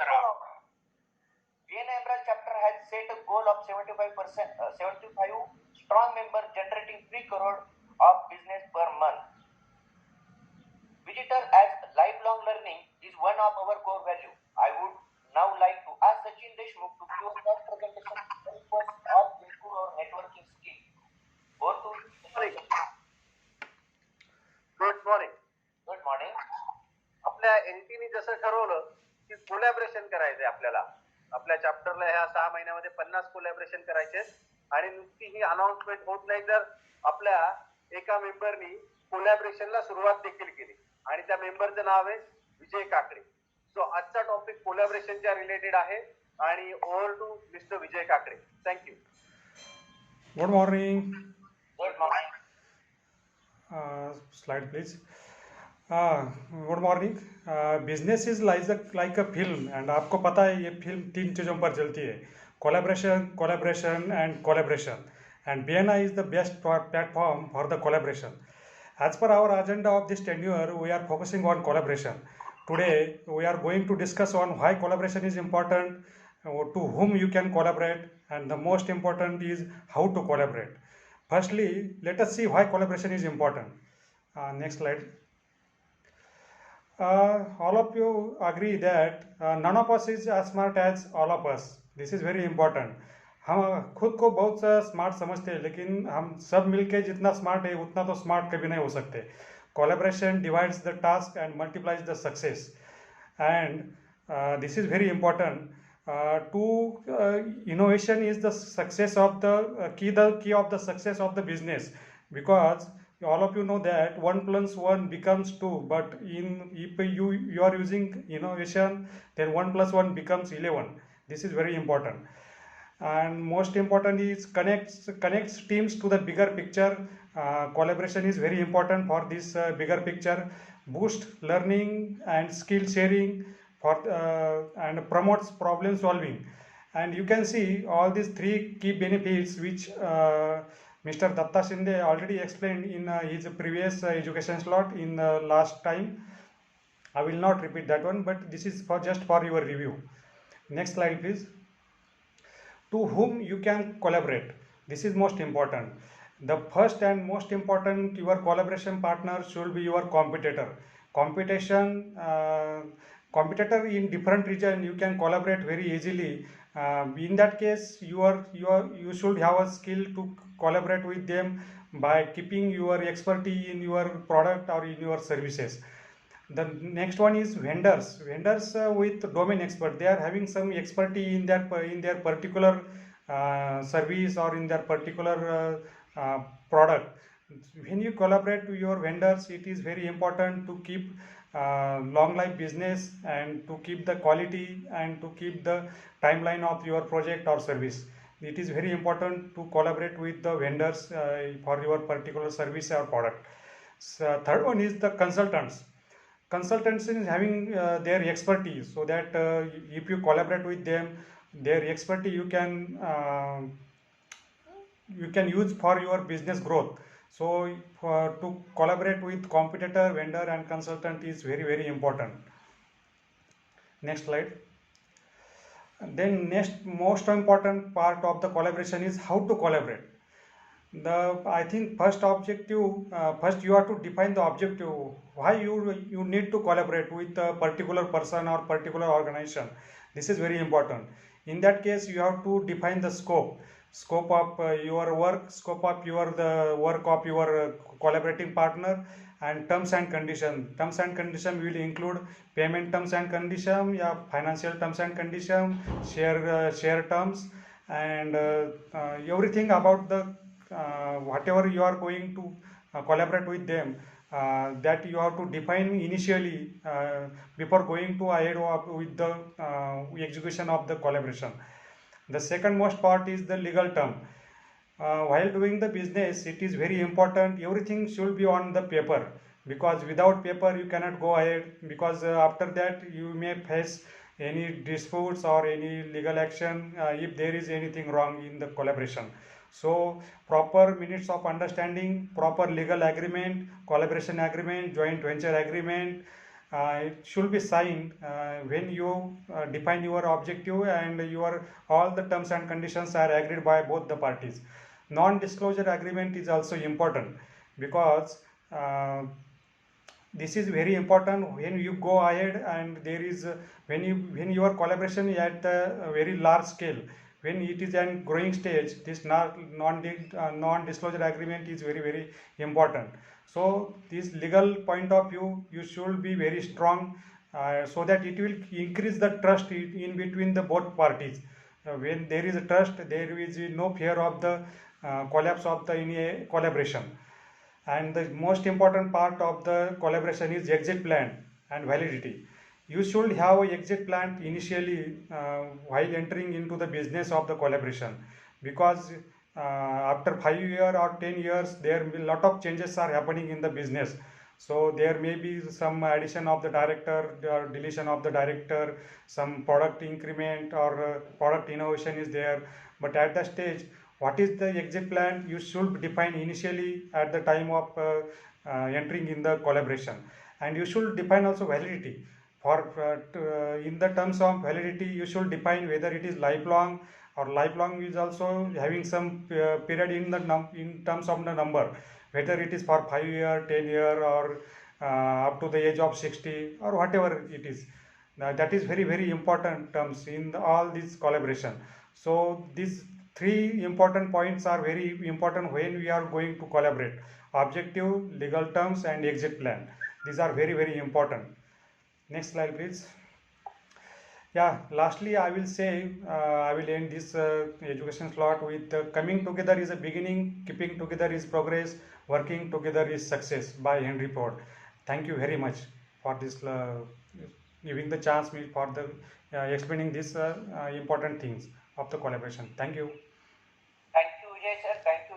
Vienna Emerald chapter has set a goal of 75 strong members generating 3 crore of business per month. Visitor as lifelong learning is one of our core value. I would now like to ask Sachin Deshmukh to give a short presentation to help us all improve our networking skill. Over to you, Sachin. Good morning. Good morning. आपल्या एनटीने जसं ठरवलं की collaboration करायचंय आपल्याला. आपल्या चॅप्टरला ह्या 6 महिन्यामध्ये 50 collaboration करायचे आणि नुसती ही अनाउन्समेंट होत नाही तर आपल्या एका मेंबरनी कोलॅबरेशनला सुरुवात देखील केली आणि त्या मेंबरचं नाव आहे विजय काकडे. सो आजचा टॉपिक कोलॅबरेशनच्या रिलेटेड आहे आणि over to mister Vijay Kakade. Thank you. Good morning. Good morning. Slide please. Good morning. Business is like a film and आपको पता है ये फिल्म 3 चीज़ों पर चलती है, collaboration and collaboration, and BNI is the best platform for the collaboration. As per our agenda of this tenure, we are focusing on collaboration. Today we are going to discuss on why collaboration is important, to whom you can collaborate, and the most important is how to collaborate. Firstly, let us see why collaboration is important. Next slide. All of you agree that none of us is as smart as all of us. This is very important. हम खुद को बहुत smart समझते हैं, लेकिन हम सब मिलके जितना स्मार्ट है उतना तो स्मार्ट कभी नहीं हो सकते. Collaboration divides the task and multiplies the success, and this is very important. Innovation is the success of the key of the success of the business, because all of you know that 1 plus 1 becomes 2, but if you are using innovation, then 1 plus 1 becomes 11. This is very important. And most important is connects teams to the bigger picture. Collaboration is very important for this bigger picture. Boost learning and skill sharing and promotes problem solving. And you can see all these 3 key benefits which Mr. Datta Shinde already explained in his previous education slot in last time. I will not repeat that one, but this is just for your review. Next slide please. To whom you can collaborate. This is most important. The first and most important, your collaboration partner should be your competitor. Competitor in different region, you can collaborate very easily. In that case, you should have a skill to collaborate with them by keeping your expertise in your product or in your services. The next one is vendors. Vendors with domain expert, they are having some expertise in their particular service or in their particular product. When you collaborate with your vendors, it is very important to keep long life business and to keep the quality and to keep the timeline of your project or service. It is very important to collaborate with the vendors for your particular service or product. So, third one is the consultants. Consultants is having their expertise, so that if you collaborate with them, their expertise you can use for your business growth. So to collaborate with competitor, vendor and consultant is very, very important. Next slide. Then next most important part of the collaboration is how to collaborate. I think first you have to define the objective, why you need to collaborate with a particular person or particular organization. This is very important. In that case, you have to define the scope of your work, scope of the work of your collaborating partner, and terms and condition. Terms and condition will include payment terms and condition, financial terms and condition, share terms, and everything about the whatever you are going to collaborate with them, that you have to define initially before going to ahead with the execution of the collaboration. The second most part is the legal term. While doing the business, it is very important everything should be on the paper, because without paper you cannot go ahead, because after that you may face any disputes or any legal action if there is anything wrong in the collaboration. So proper minutes of understanding, proper legal agreement, collaboration agreement, joint venture agreement, it should be signed when you define your objective and your all the terms and conditions are agreed by both the parties. Non-disclosure agreement is also important because this is very important when you go ahead and there is when your collaboration is at a very large scale, when it is at growing stage, this non-disclosure agreement is very important. So this legal point of view you should be very strong, so that it will increase the trust in between the both parties. When there is a trust, there is no fear of the collapse of the any collaboration. And the most important part of the collaboration is exit plan and validity. You should have an exit plan initially while entering into the business of the collaboration, because after 5 years or 10 years there will be lot of changes are happening in the business. So there may be some addition of the director or deletion of the director, some product increment or product innovation is there. But at that stage, what is the exit plan you should define initially at the time of entering in the collaboration. And you should define also validity for in the terms of validity you should define whether it is lifelong, or lifelong is also having some period in the in terms of the number, whether it is for 5 year, 10 year, or up to the age of 60 or whatever it is. That is very important terms in all this collaboration. So these three important points are very important when we are going to collaborate: objective, legal terms, and exit plan. These are very important. Next slide, please. Yeah, lastly, I will say, I will end this education slot with coming together is a beginning, keeping together is progress, working together is success by Henry Ford. Thank you very much for this, giving the chance me for the explaining these important things of the collaboration. Thank you. Thank you, Vijay sir. Thank you.